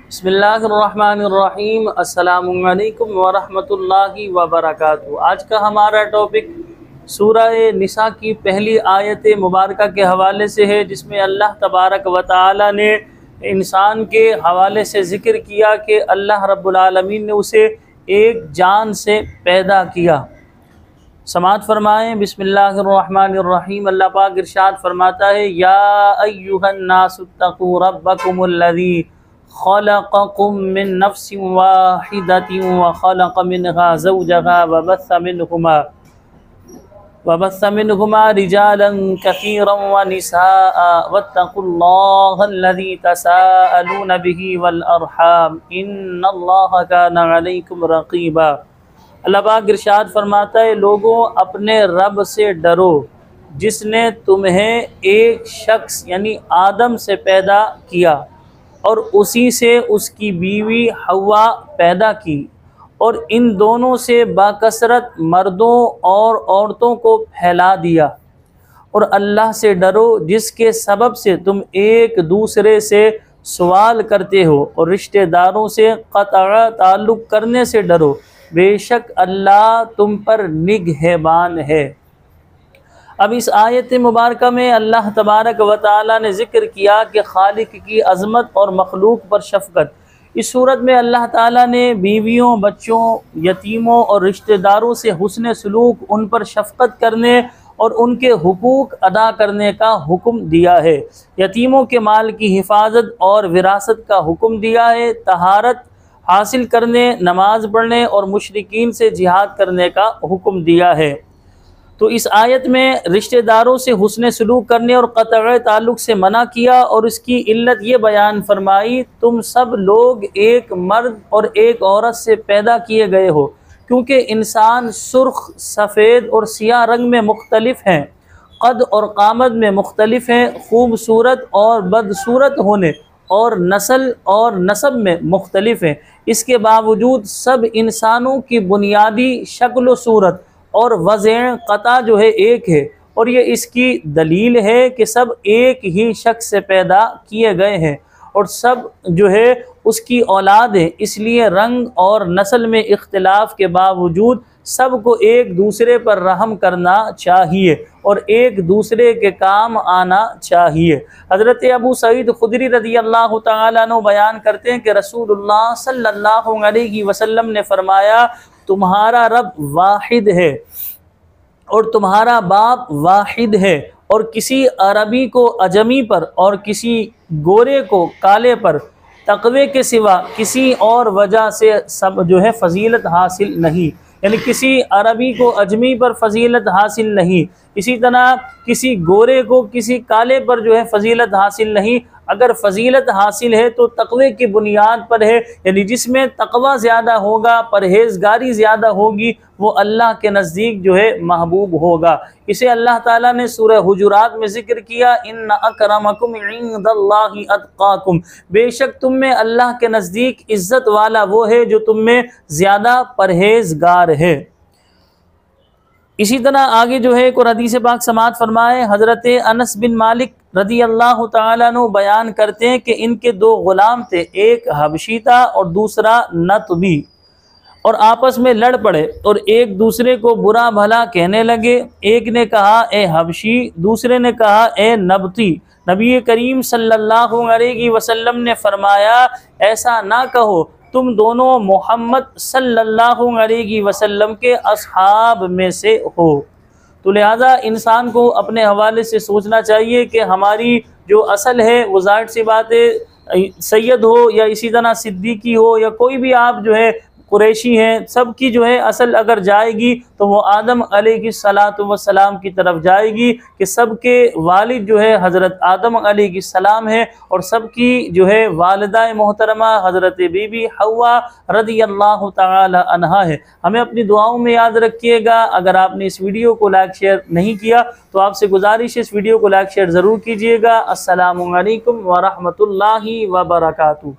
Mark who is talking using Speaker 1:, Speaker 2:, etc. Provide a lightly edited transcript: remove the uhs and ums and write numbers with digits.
Speaker 1: बिस्मिल्लाहिर्रहमानिर्रहीम। अस्सलामुअलैकुम वरहमतुल्लाहि वबरकातुहू। आज का हमारा टॉपिक सूरह निसा की पहली आयत मुबारका के हवाले से है, जिसमें अल्लाह तबारक व तआला ने इंसान के हवाले से ज़िक्र किया कि अल्लाह रब्बुल आलमीन ने उसे एक जान से पैदा किया। समात फरमाएँ बिस्मिल्लाहिर्रहमानिर्रहीम। अल्लाह पाक इरशाद फरमाता है, या अय्युहन नासुत्तकू रब्बकुमुल्लज़ी खलक़कुम मिन नफ्सिन वाहिदतिन व खलक़ मिनहा ज़ौजहा वबस्स मिनहुमा रिजालन कसीरन व निसाअ वत्तकुल्लाहल्लज़ी तसाअलून बिही वल अरहाम इन्नल्लाहा काना अलैकुम रक़ीबा। अल्लाह पाक इरशाद फरमाता है, लोगों अपने रब से डरो जिसने तुम्हें एक शख्स यानी आदम से पैदा किया और उसी से उसकी बीवी हवा पैदा की, और इन दोनों से बाकसरत मर्दों और औरतों को फैला दिया। और अल्लाह से डरो जिसके सबब से तुम एक दूसरे से सवाल करते हो, और रिश्तेदारों से क़तअ ताल्लुक़ करने से डरो, बेशक अल्लाह तुम पर निगहबान है। अब इस आयत मुबारका में अल्लाह तबारक व तआला ने ज़िक्र किया कि खालिक की अज़मत और मखलूक पर शफ़क़त। इस सूरत में अल्लाह ताला ने बीवियों, बच्चों, यतीमों और रिश्तेदारों से हुस्न सलूक, उन पर शफ़क़त करने और उनके हुकूक अदा करने का हुक्म दिया है। यतीमों के माल की हिफाजत और विरासत का हुक्म दिया है। तहारत हासिल करने, नमाज पढ़ने और मुशरिकीन से जिहाद करने का हुक्म दिया है। तो इस आयत में रिश्तेदारों से हुस्न सलूक करने और क़तअ ताल्लुक़ से मना किया, और इसकी इल्लत ये बयान फरमाई, तुम सब लोग एक मर्द और एक औरत से पैदा किए गए हो, क्योंकि इंसान सुर्ख, सफ़ेद और सियाह रंग में मुख्तलिफ हैं, क़द और क़ामत में मुख्तलिफ हैं, खूबसूरत और बदसूरत होने और नस्ल और नसब में मुख्तलिफ हैं। इसके बावजूद सब इंसानों की बुनियादी शक्ल व सूरत और वज़े क़ता जो है एक है, और ये इसकी दलील है कि सब एक ही शख्स से पैदा किए गए हैं और सब जो है उसकी औलाद है। इसलिए रंग और नस्ल में इख्तिलाफ़ के बावजूद सबको एक दूसरे पर रहम करना चाहिए और एक दूसरे के काम आना चाहिए। हज़रत अबू सईद खुदरी रज़ी अल्लाह तआला अन्हु बयान करते हैं कि रसूलुल्लाह सल्लल्लाहु अलैहि वसल्लम ने फरमाया, तुम्हारा रब वाहिद है और तुम्हारा बाप वाहिद है, और किसी अरबी को अजमी पर और किसी गोरे को काले पर तक़वे के सिवा किसी और वजह से सब जो है फजीलत हासिल नहीं, यानी किसी अरबी को अजमी पर फजीलत हासिल नहीं, इसी तरह किसी गोरे को किसी काले पर जो है फजीलत हासिल नहीं। अगर फजीलत हासिल है तो तक़वे की बुनियाद पर है, यानी जिसमें तक़वा ज़्यादा होगा, परहेज़गारी ज़्यादा होगी, वो अल्लाह के नज़दीक जो है महबूब होगा। इसे अल्लाह ताला ने सूरह हुजुरात में ज़िक्र किया, इन्ना अकरमकुम इंदल्लाहि अत्क़ाकुम, बेशक तुम में अल्लाह के नज़दीक इज़्ज़त वाला वो है जो तुम में ज़्यादा परहेज़गार है। इसी तरह आगे जो है एक और हदीस पाक समात फरमाए, हज़रत अनस बिन मालिक रज़ी अल्लाह तआला अन्हु बयान करते हैं कि इनके दो ग़ुलाम थे, एक हबशी था और दूसरा नतबी, और आपस में लड़ पड़े और एक दूसरे को बुरा भला कहने लगे। एक ने कहा ए हबशी, दूसरे ने कहा ए नबती। नबी करीम सल्लल्लाहु अलैहि वसल्लम ने फरमाया, ऐसा ना कहो, तुम दोनों मोहम्मद सल्लल्लाहु अलैहि वसल्लम के असहाब में से हो। तो लिहाजा इंसान को अपने हवाले से सोचना चाहिए कि हमारी जो असल है वो ज़ाहिर सी बात है, सैयद हो या इसी तरह सिद्दीकी हो या कोई भी आप जो है कुरैशी हैं, सबकी जो है असल अगर जाएगी तो वो आदम अलैहिस्सलातु वस्सलाम की तरफ जाएगी कि सबके वालिद जो है हज़रत आदम अलैहिस्सलाम है, और सबकी जो है वालिदा मोहतरमा हज़रत बीबी हव्वा रज़ियल्लाहु तआला अन्हा है। हमें अपनी दुआओं में याद रखिएगा। अगर आपने इस वीडियो को लाइक शेयर नहीं किया तो आपसे गुजारिश है इस वीडियो को लाइक शेयर ज़रूर कीजिएगा। अस्सलामु अलैकुम व रहमतुल्लाहि व बरकातुहू।